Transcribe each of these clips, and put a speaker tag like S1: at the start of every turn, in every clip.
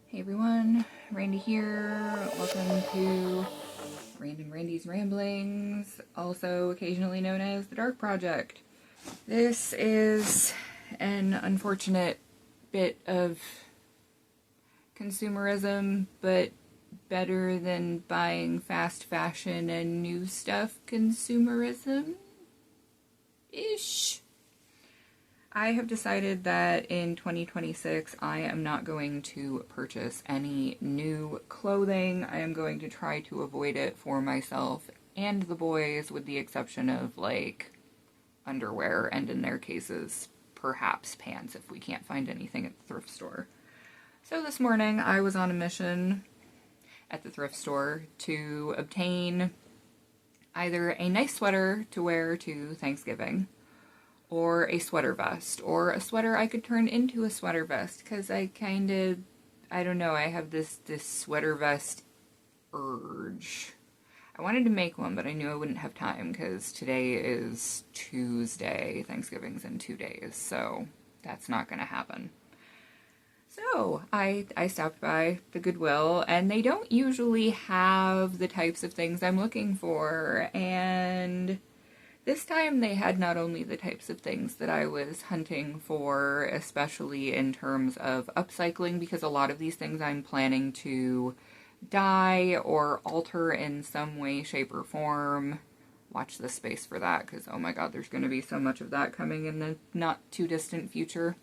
S1: Hey everyone, Randy here. Welcome to Random Randy's Ramblings, also occasionally known as the Dark Project. This is an unfortunate bit of consumerism, but better than buying fast fashion and new stuff consumerism-ish. I have decided that in 2026 I am not going to purchase any new clothing. I am going to try to avoid it for myself and the boys, with the exception of like underwear and, in their cases, perhaps pants if we can't find anything at the thrift store. So this morning I was on a mission at the thrift store to obtain either a nice sweater to wear to Thanksgiving, or a sweater vest, or a sweater I could turn into a sweater vest, because I don't know, I have this sweater vest urge. I wanted to make one, but I knew I wouldn't have time, because today is Tuesday, Thanksgiving's in 2 days, so that's not going to happen. So, I stopped by the Goodwill, and they don't usually have the types of things I'm looking for, and this time they had not only the types of things that I was hunting for, especially in terms of upcycling, because a lot of these things I'm planning to dye or alter in some way, shape, or form. Watch this space for that, because oh my god, there's going to be so much of that coming in the not too distant future.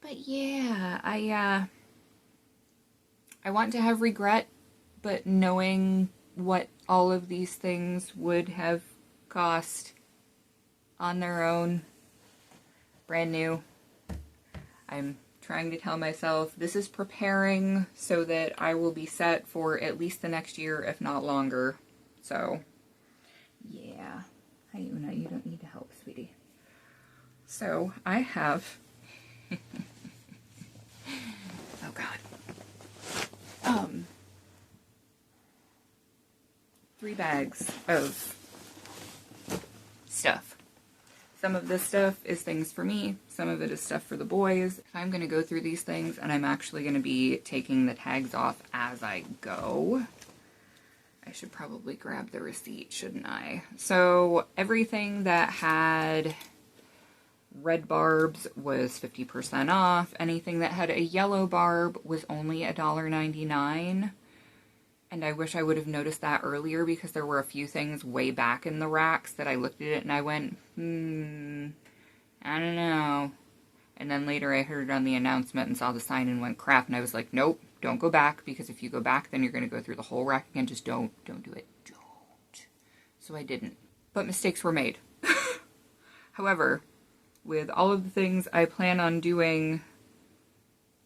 S1: But yeah, I want to have regret, but knowing what all of these things would have cost on their own, brand new, I'm trying to tell myself this is preparing so that I will be set for at least the next year, if not longer. So, yeah. Hi, Una, you don't need to help, sweetie. So, I have... oh, God. 3 bags of stuff. Some of this stuff is things for me, some of it is stuff for the boys. I'm going to go through these things, and I'm actually going to be taking the tags off as I go. I should probably grab the receipt, shouldn't I? So everything that had red barbs was 50% off. Anything that had a yellow barb was only $1.99. And I wish I would have noticed that earlier, because there were a few things way back in the racks that I looked at it and I went, I don't know. And then later I heard it on the announcement and saw the sign and went, crap. And I was like, nope, don't go back, because if you go back, then you're going to go through the whole rack again. Just don't do it. Don't. So I didn't. But mistakes were made. However, with all of the things I plan on doing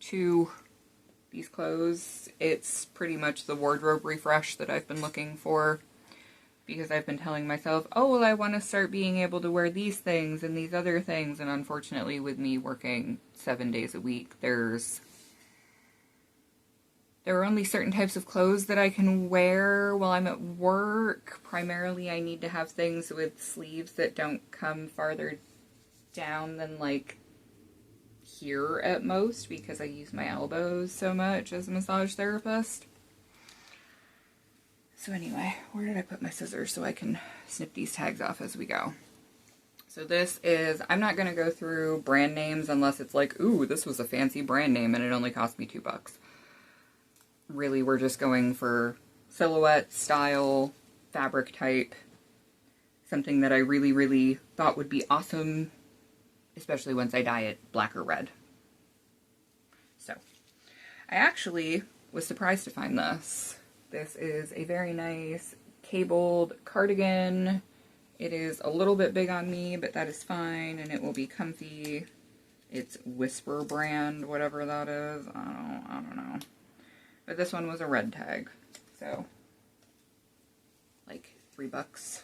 S1: to these clothes, it's pretty much the wardrobe refresh that I've been looking for, because I've been telling myself, oh, well, I want to start being able to wear these things and these other things, and unfortunately with me working 7 days a week, there are only certain types of clothes that I can wear while I'm at work. Primarily, I need to have things with sleeves that don't come farther down than, like, here at most, because I use my elbows so much as a massage therapist. So anyway, where did I put my scissors so I can snip these tags off as we go? So this is, I'm not going to go through brand names unless it's like, ooh, this was a fancy brand name and it only cost me $2. Really, we're just going for silhouette, style, fabric type, something that I really, really thought would be awesome, especially once I dye it black or red. So, I actually was surprised to find this. This is a very nice cabled cardigan. It is a little bit big on me, but that is fine, and it will be comfy. It's Whisper brand, whatever that is. I don't know. But this one was a red tag, so like $3.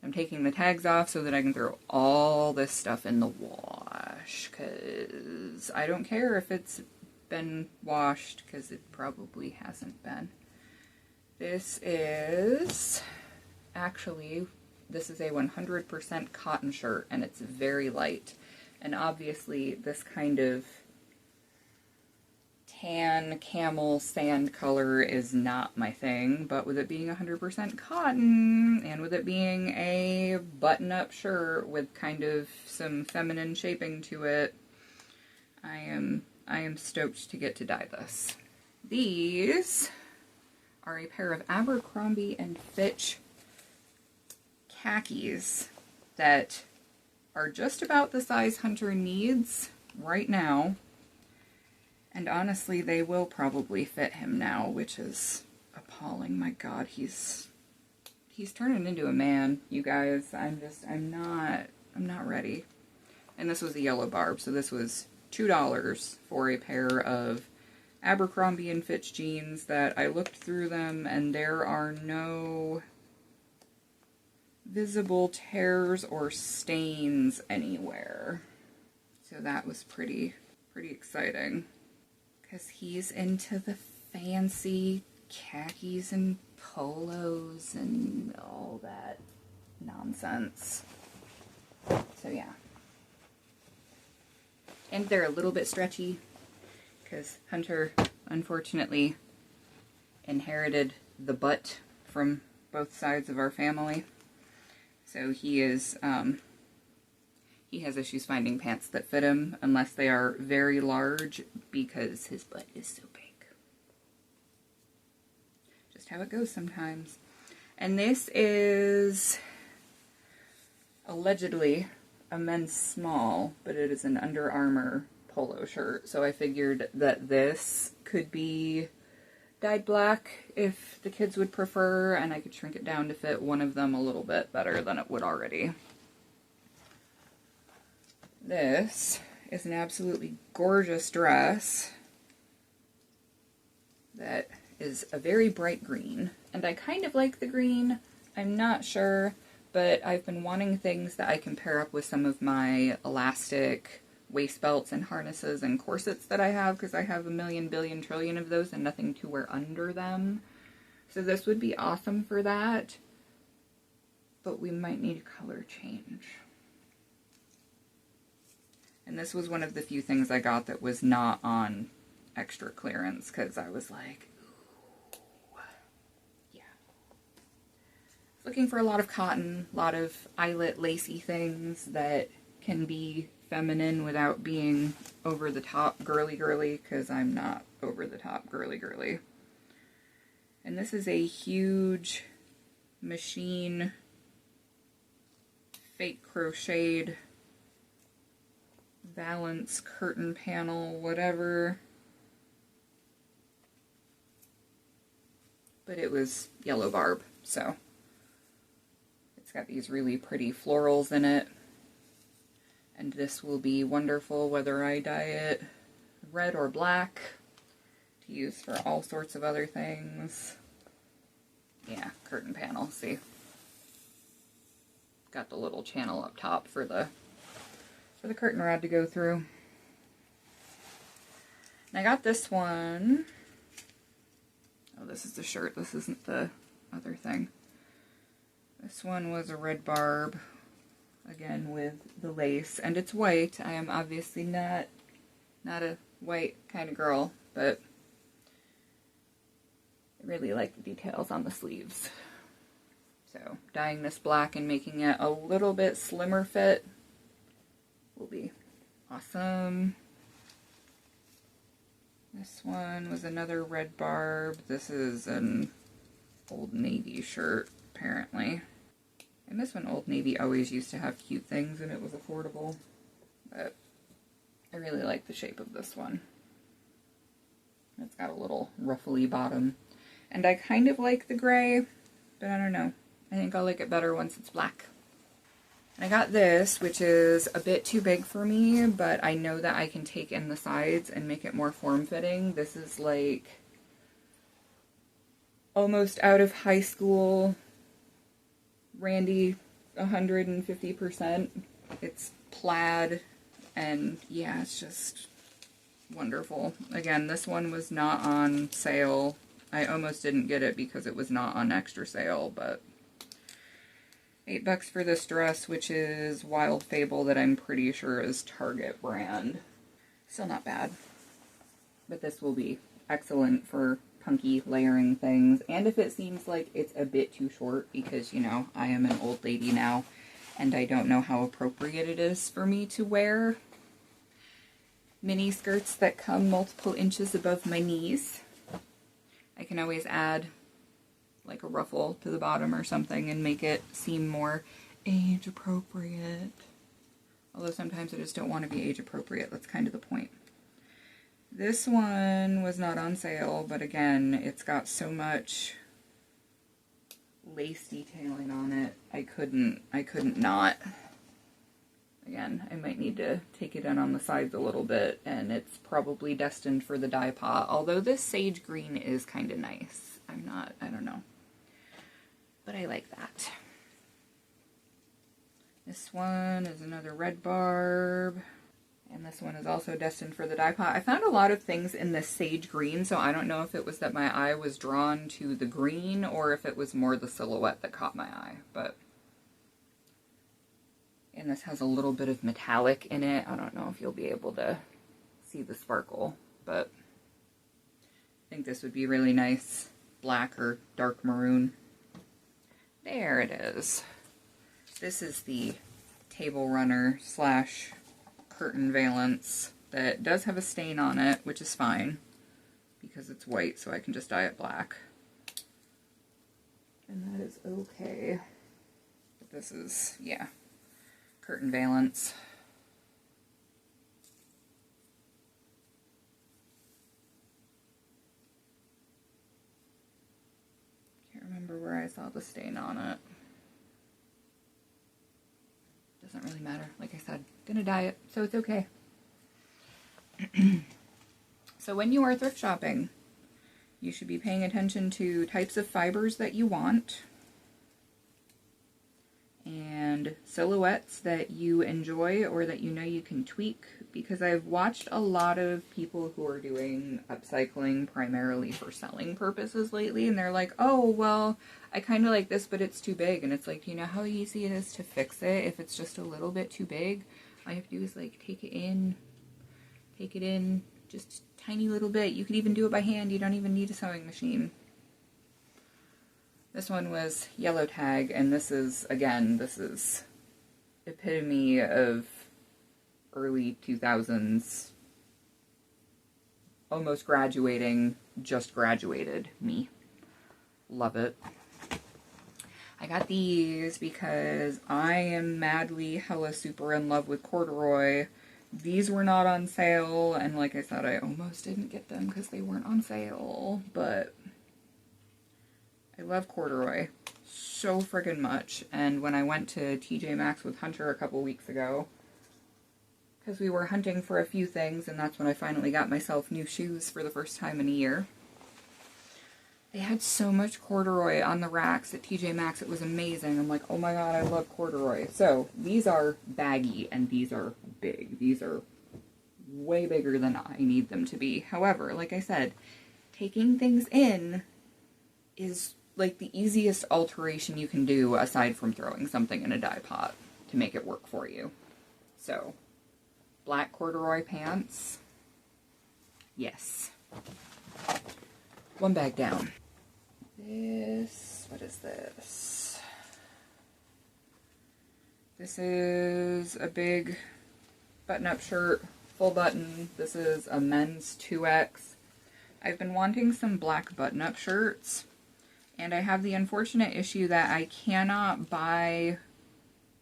S1: I'm taking the tags off so that I can throw all this stuff in the wash, because I don't care if it's been washed, because it probably hasn't been. This is a 100% cotton shirt, and it's very light. And obviously this kind of tan camel sand color is not my thing, but with it being 100% cotton and with it being a button-up shirt with kind of some feminine shaping to it, I am stoked to get to dye this. These are a pair of Abercrombie and Fitch khakis that are just about the size Hunter needs right now. And honestly, they will probably fit him now, which is appalling. My God, he's turning into a man, you guys. I'm not ready. And this was a yellow barb, so this was $2 for a pair of Abercrombie and Fitch jeans that I looked through them and there are no visible tears or stains anywhere. So that was pretty exciting. Because he's into the fancy khakis and polos and all that nonsense. So yeah. And they're a little bit stretchy because Hunter unfortunately inherited the butt from both sides of our family. So he has issues finding pants that fit him unless they are very large because his butt is so big. Just how it goes sometimes. And this is allegedly a men's small, but it is an Under Armour polo shirt. So I figured that this could be dyed black if the kids would prefer, and I could shrink it down to fit one of them a little bit better than it would already. This is an absolutely gorgeous dress that is a very bright green, and I kind of like the green. I'm not sure, but I've been wanting things that I can pair up with some of my elastic waist belts and harnesses and corsets that I have, because I have a million, billion, trillion of those and nothing to wear under them. So this would be awesome for that, but we might need a color change. And this was one of the few things I got that was not on extra clearance, because I was like, ooh, yeah. Looking for a lot of cotton, a lot of eyelet lacy things that can be feminine without being over the top girly, because I'm not over the top girly. And this is a huge machine fake crocheted valance curtain panel, whatever. But it was yellow barb, so it's got these really pretty florals in it. And this will be wonderful whether I dye it red or black to use for all sorts of other things. Yeah, curtain panel, see? Got the little channel up top for the curtain rod to go through. And I got this one. Oh, this is the shirt. This isn't the other thing. This one was a red barb, again with the lace, and it's white. I am obviously not a white kind of girl, but I really like the details on the sleeves. So dyeing this black and making it a little bit slimmer fit will be awesome. This one was another red barb. This is an Old Navy shirt, apparently. And this one, Old Navy always used to have cute things and it was affordable. But I really like the shape of this one. It's got a little ruffly bottom. And I kind of like the gray, but I don't know. I think I'll like it better once it's black. I got this, which is a bit too big for me, but I know that I can take in the sides and make it more form-fitting. This is like almost out of high school, Randy 150%. It's plaid, and yeah, it's just wonderful. Again, this one was not on sale. I almost didn't get it because it was not on extra sale, but $8 for this dress, which is Wild Fable, that I'm pretty sure is Target brand. Still not bad. But this will be excellent for punky layering things. And if it seems like it's a bit too short, because, you know, I am an old lady now, and I don't know how appropriate it is for me to wear mini skirts that come multiple inches above my knees. I can always add like a ruffle to the bottom or something and make it seem more age appropriate. Although sometimes I just don't want to be age appropriate. That's kind of the point. This one was not on sale, but again, it's got so much lace detailing on it. I couldn't not. Again, I might need to take it in on the sides a little bit, and it's probably destined for the dye pot, although this sage green is kind of nice. I don't know. But I like that. This one is another red barb, and this one is also destined for the dye pot. I found a lot of things in this sage green, so I don't know if it was that my eye was drawn to the green or if it was more the silhouette that caught my eye, but... And this has a little bit of metallic in it. I don't know if you'll be able to see the sparkle, but I think this would be really nice. Black or dark maroon. There it is. This is the table runner slash curtain valance that does have a stain on it, which is fine because it's white, so I can just dye it black. And that is okay. But this is, yeah. Curtain valance. Can't remember where I saw the stain on it. Doesn't really matter. Like I said, gonna dye it, so it's okay. So when you are thrift shopping, you should be paying attention to types of fibers that you want, and silhouettes that you enjoy or that you know you can tweak, because I've watched a lot of people who are doing upcycling primarily for selling purposes lately, and they're like, oh, well, I kind of like this, but it's too big. And it's like, do you know how easy it is to fix it if it's just a little bit too big? All you have to do is like take it in just a tiny little bit. You can even do it by hand. You don't even need a sewing machine. This one was yellow tag, and this is, again, this is epitome of early 2000s, almost graduating, just graduated me. Love it. I got these because I am madly hella super in love with corduroy. These were not on sale, and like I said, I almost didn't get them because they weren't on sale, but I love corduroy so friggin' much. And when I went to TJ Maxx with Hunter a couple weeks ago, because we were hunting for a few things, and that's when I finally got myself new shoes for the first time in a year, they had so much corduroy on the racks at TJ Maxx. It was amazing. I'm like, oh my god, I love corduroy. So these are baggy and these are big. These are way bigger than I need them to be. However, like I said, taking things in is like the easiest alteration you can do aside from throwing something in a dye pot to make it work for you. So, black corduroy pants. Yes. One bag down. This, what is this? This is a big button-up shirt, full button. This is a men's 2X. I've been wanting some black button-up shirts, and I have the unfortunate issue that I cannot buy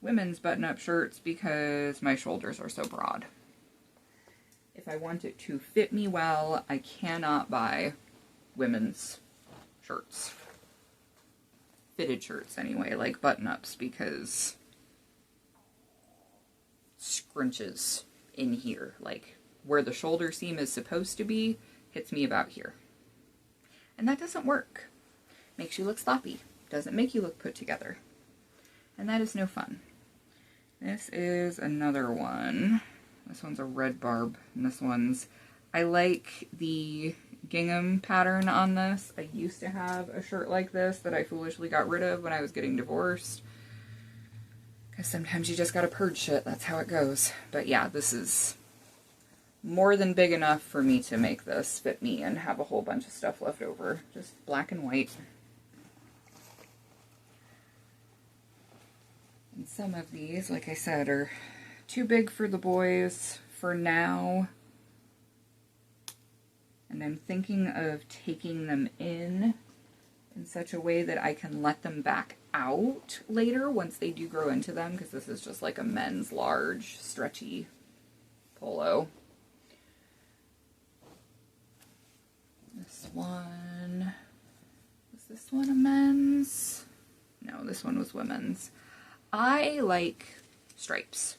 S1: women's button-up shirts because my shoulders are so broad. If I want it to fit me well, I cannot buy women's shirts. Fitted shirts anyway, like button-ups, because scrunches in here, like where the shoulder seam is supposed to be, hits me about here. And that doesn't work. Makes you look sloppy. Doesn't make you look put together. And that is no fun. This is another one. This one's a red barb, and this one's, I like the gingham pattern on this. I used to have a shirt like this that I foolishly got rid of when I was getting divorced. Because sometimes you just gotta purge shit, that's how it goes. But yeah, this is more than big enough for me to make this fit me and have a whole bunch of stuff left over. Just black and white. And some of these, like I said, are too big for the boys for now. And I'm thinking of taking them in such a way that I can let them back out later once they do grow into them, because this is just like a men's large, stretchy polo. This one, was this one a men's? No, this one was women's. I like stripes.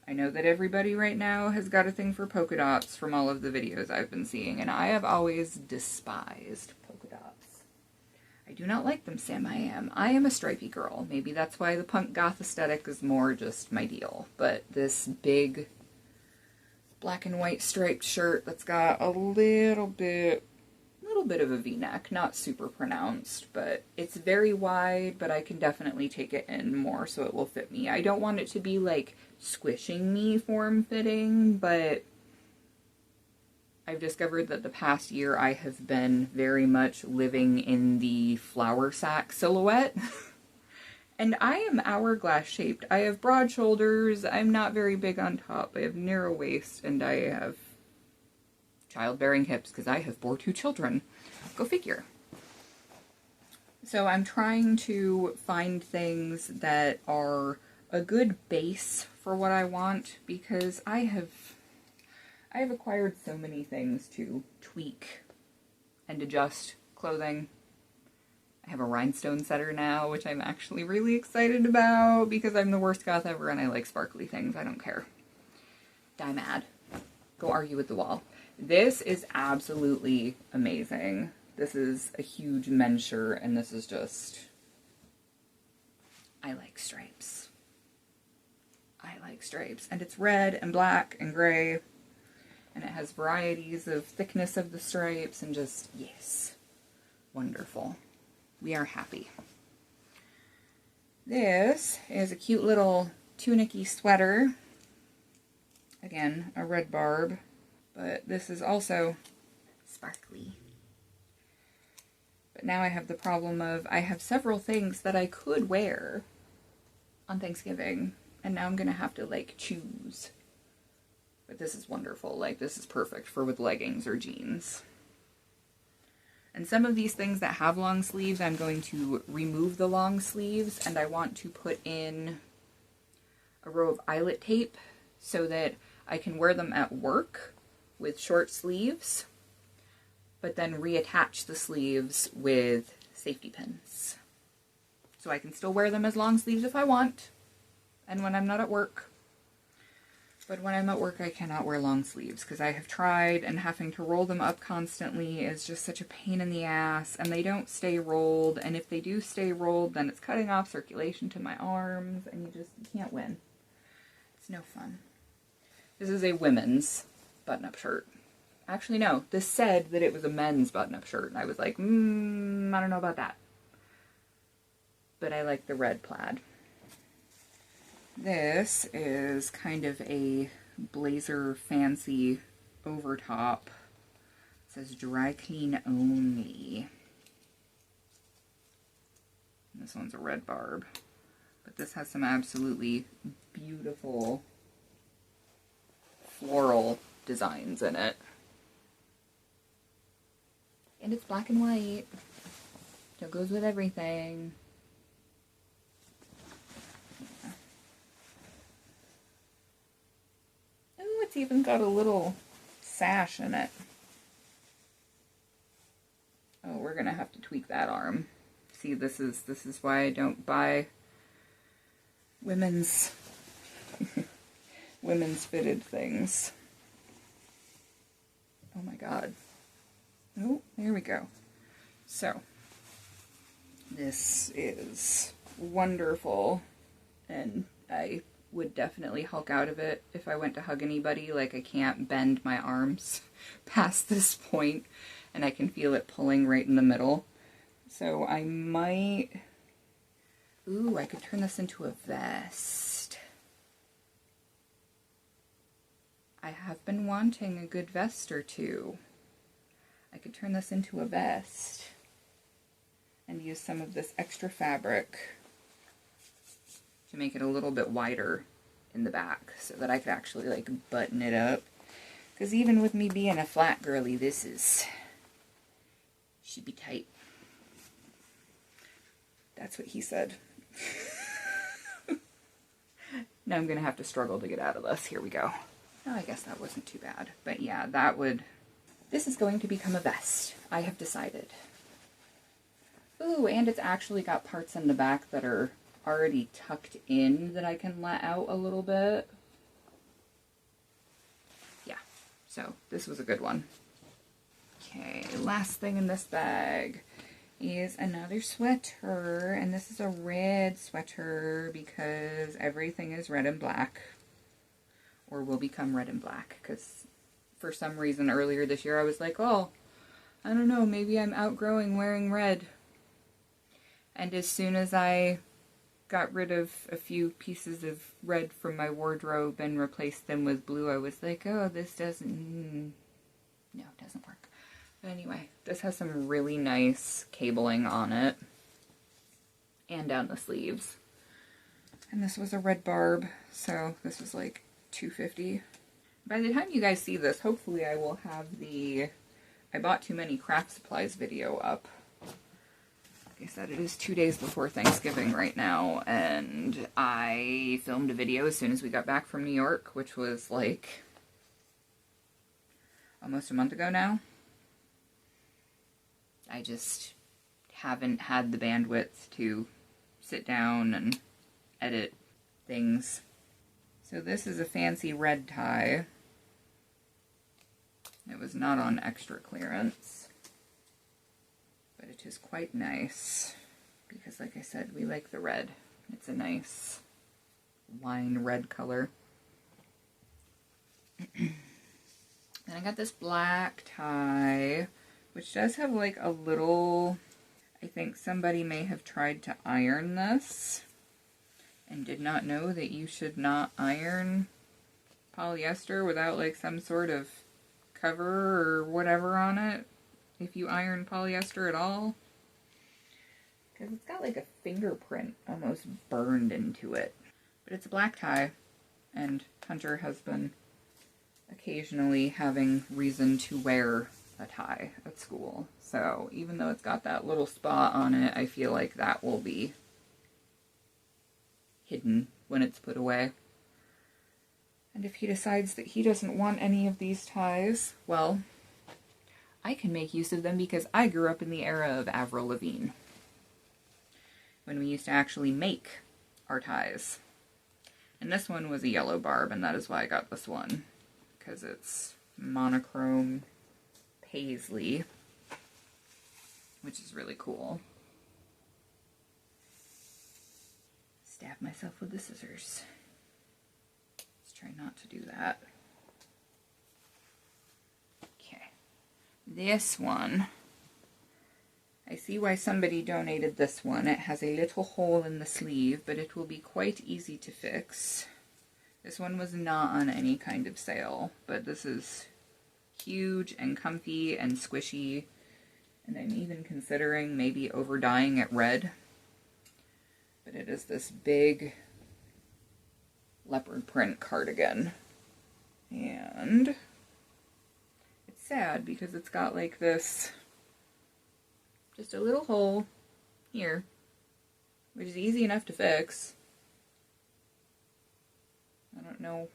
S1: I know that everybody right now has got a thing for polka dots from all of the videos I've been seeing, and I have always despised polka dots. I do not like them, Sam. I am a stripey girl. Maybe that's why the punk goth aesthetic is more just my deal. But this big black and white striped shirt that's got a little bit of a V-neck, not super pronounced, but it's very wide, but I can definitely take it in more so it will fit me. I don't want it to be like squishing me form-fitting, but I've discovered that the past year I have been very much living in the flour sack silhouette. And I am hourglass shaped. I have broad shoulders, I'm not very big on top, I have narrow waist, and I have childbearing hips because I have bore 2 children. Go figure. So I'm trying to find things that are a good base for what I want, because I have acquired so many things to tweak and adjust clothing. I have a rhinestone setter now, which I'm actually really excited about because I'm the worst goth ever and I like sparkly things. I don't care. Die mad. Go argue with the wall. This is absolutely amazing. This is a huge men's shirt, and this is just... I like stripes. I like stripes. And it's red and black and gray. And it has varieties of thickness of the stripes and just, yes, wonderful. We are happy. This is a cute little tunic-y sweater. Again, a red barb, but this is also sparkly. But now I have the problem of I have several things that I could wear on Thanksgiving, and now I'm going to have to, like, choose. But this is wonderful. Like, this is perfect for with leggings or jeans. And some of these things that have long sleeves, I'm going to remove the long sleeves, and I want to put in a row of eyelet tape so that I can wear them at work with short sleeves, but then reattach the sleeves with safety pins. So I can still wear them as long sleeves if I want, and when I'm not at work. But when I'm at work, I cannot wear long sleeves because I have tried, and having to roll them up constantly is just such a pain in the ass, and they don't stay rolled, and if they do stay rolled, then it's cutting off circulation to my arms, and you can't win. It's no fun. This is a women's button-up shirt. Actually, no, this said that it was a men's button-up shirt, and I was like, I don't know about that. But I like the red plaid. This is kind of a blazer fancy overtop. It says dry clean only. And this one's a red barb. But this has some absolutely beautiful floral designs in it. And it's black and white. So it goes with everything. It's even got a little sash in it. Oh, we're gonna have to tweak that arm. See, this is why I don't buy women's women's fitted things. Oh my god. Oh, there we go. So, this is wonderful, and I would definitely hulk out of it if I went to hug anybody. Like, I can't bend my arms past this point, and I can feel it pulling right in the middle. So I might... Ooh, I could turn this into a vest. I have been wanting a good vest or two. I could turn this into a vest and use some of this extra fabric to make it a little bit wider in the back so that I could actually like button it up. Because even with me being a flat girly, this should be tight. That's what he said. Now I'm going to have to struggle to get out of this. Here we go. Oh, I guess that wasn't too bad. But yeah, this is going to become a vest. I have decided. Ooh, and it's actually got parts in the back that are already tucked in that I can let out a little bit. Yeah, so this was a good one. Okay, last thing in this bag is another sweater, and this is a red sweater because everything is red and black, or will become red and black, because for some reason earlier this year I was like, oh, I don't know, maybe I'm outgrowing wearing red. And as soon as I got rid of a few pieces of red from my wardrobe and replaced them with blue, I was like, oh, this doesn't, no, it doesn't work. But anyway, this has some really nice cabling on it and down the sleeves. And this was a red barb, so this was like $2.50. By the time you guys see this, hopefully I will have the I bought too many craft supplies video up. Like I said, it is 2 days before Thanksgiving right now, and I filmed a video as soon as we got back from New York, which was like almost a month ago now. I just haven't had the bandwidth to sit down and edit things. So this is a fancy red tie. It was not on extra clearance, but it is quite nice because, like I said, we like the red. It's a nice wine red color. Then I got this black tie, which does have like a little, I think somebody may have tried to iron this and did not know that you should not iron polyester without like some sort of cover or whatever on it, if you iron polyester at all. Because it's got like a fingerprint almost burned into it. But it's a black tie, and Hunter has been occasionally having reason to wear a tie at school. So even though it's got that little spot on it, I feel like that will be hidden when it's put away. And if he decides that he doesn't want any of these ties, well, I can make use of them because I grew up in the era of Avril Lavigne, when we used to actually make our ties. And this one was a yellow barb, and that is why I got this one, because it's monochrome paisley, which is really cool. Stab myself with the scissors. Let's try not to do that. Okay. This one, I see why somebody donated this one. It has a little hole in the sleeve, but it will be quite easy to fix. This one was not on any kind of sale, but this is huge and comfy and squishy, and I'm even considering maybe over dyeing it red. But it is this big leopard print cardigan, and it's sad because it's got like this, just a little hole here, which is easy enough to fix. I don't know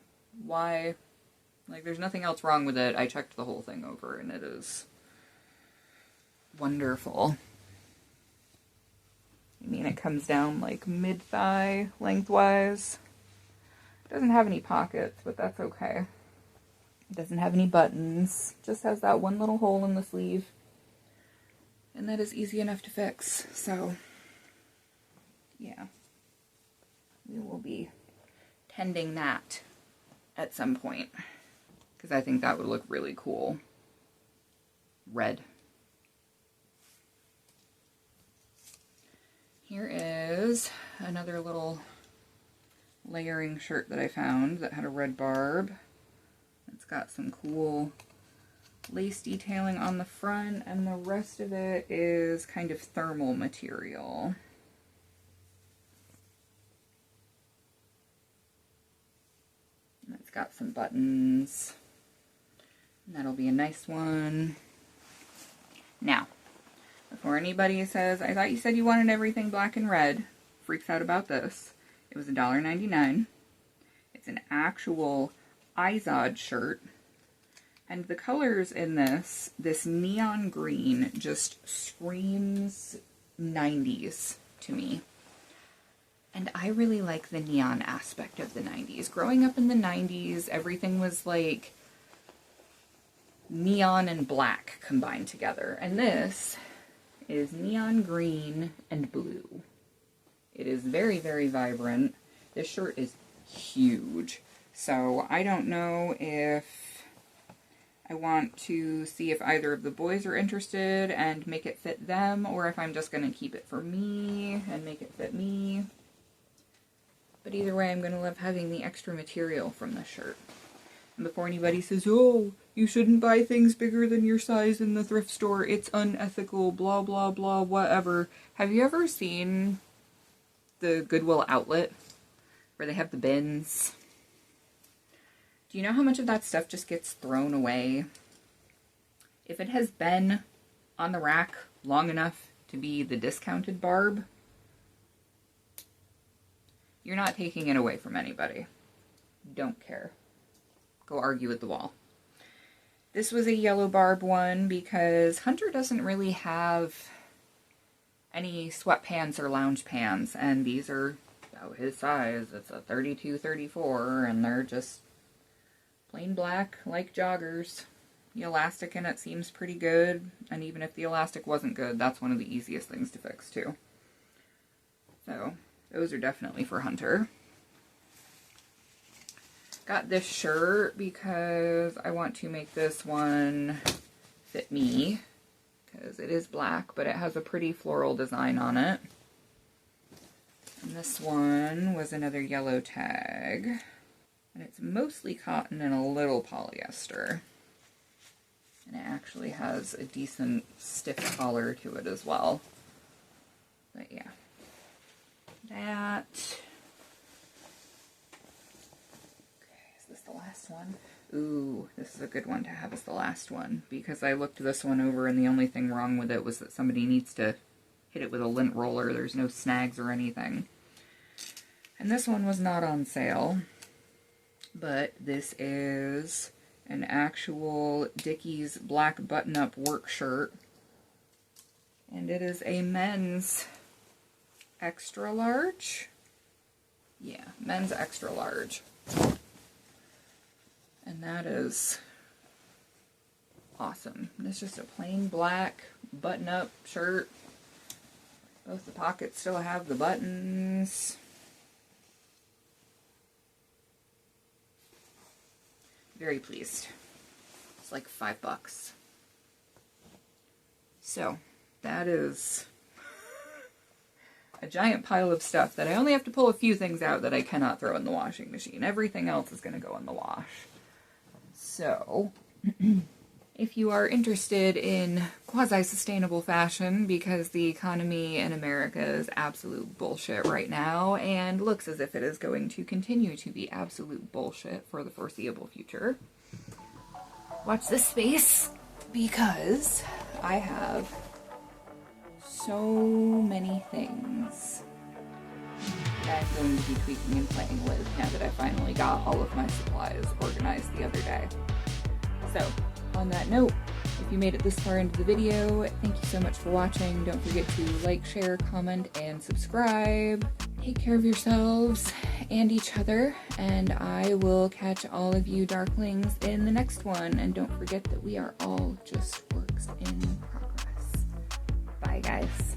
S1: why, like there's nothing else wrong with it. I checked the whole thing over and it is wonderful. I mean, it comes down like mid-thigh lengthwise. It doesn't have any pockets, but that's okay. It doesn't have any buttons. It just has that one little hole in the sleeve. And that is easy enough to fix. So, yeah. We will be tending that at some point, because I think that would look really cool. Red. Here is another little layering shirt that I found that had a red barb. It's got some cool lace detailing on the front, and the rest of it is kind of thermal material. And it's got some buttons. And that'll be a nice one. Now, before anybody says, I thought you said you wanted everything black and red, freaks out about this. It was $1.99. It's an actual Izod shirt. And the colors in this neon green just screams 90s to me. And I really like the neon aspect of the 90s. Growing up in the 90s, everything was like neon and black combined together. And this is neon green and blue. It is very, very vibrant. This shirt is huge. So I don't know if I want to see if either of the boys are interested and make it fit them, or if I'm just going to keep it for me and make it fit me. But either way, I'm going to love having the extra material from this shirt. And before anybody says, oh, you shouldn't buy things bigger than your size in the thrift store, it's unethical, blah, blah, blah, whatever. Have you ever seen the Goodwill outlet where they have the bins? Do you know how much of that stuff just gets thrown away? If it has been on the rack long enough to be the discounted barb, you're not taking it away from anybody. Don't care. Go argue with the wall. This was a yellow barb one because Hunter doesn't really have any sweatpants or lounge pants, and these are about his size. It's a 32, 34, and they're just plain black, like joggers. The elastic in it seems pretty good, and even if the elastic wasn't good, that's one of the easiest things to fix too. So, those are definitely for Hunter. Got this shirt because I want to make this one fit me, because it is black, but it has a pretty floral design on it. And this one was another yellow tag. And it's mostly cotton and a little polyester. And it actually has a decent stiff collar to it as well. But yeah. That. Okay, is this the last one? Ooh, this is a good one to have as the last one. Because I looked this one over and the only thing wrong with it was that somebody needs to hit it with a lint roller. There's no snags or anything. And this one was not on sale. But this is an actual Dickies black button-up work shirt. And it is a men's extra large. Yeah, men's extra large. And that is awesome. It's just a plain black button-up shirt. Both the pockets still have the buttons. Very pleased. It's like $5. So, that is a giant pile of stuff that I only have to pull a few things out that I cannot throw in the washing machine. Everything else is going to go in the wash. So, if you are interested in quasi-sustainable fashion, because the economy in America is absolute bullshit right now, and looks as if it is going to continue to be absolute bullshit for the foreseeable future, watch this space, because I have so many things that I'm going to be tweaking and playing with now that I finally got all of my supplies organized the other day. So, on that note, if you made it this far into the video, thank you so much for watching. Don't forget to like, share, comment, and subscribe. Take care of yourselves and each other, and I will catch all of you darklings in the next one. And don't forget that we are all just works in progress. Bye, guys.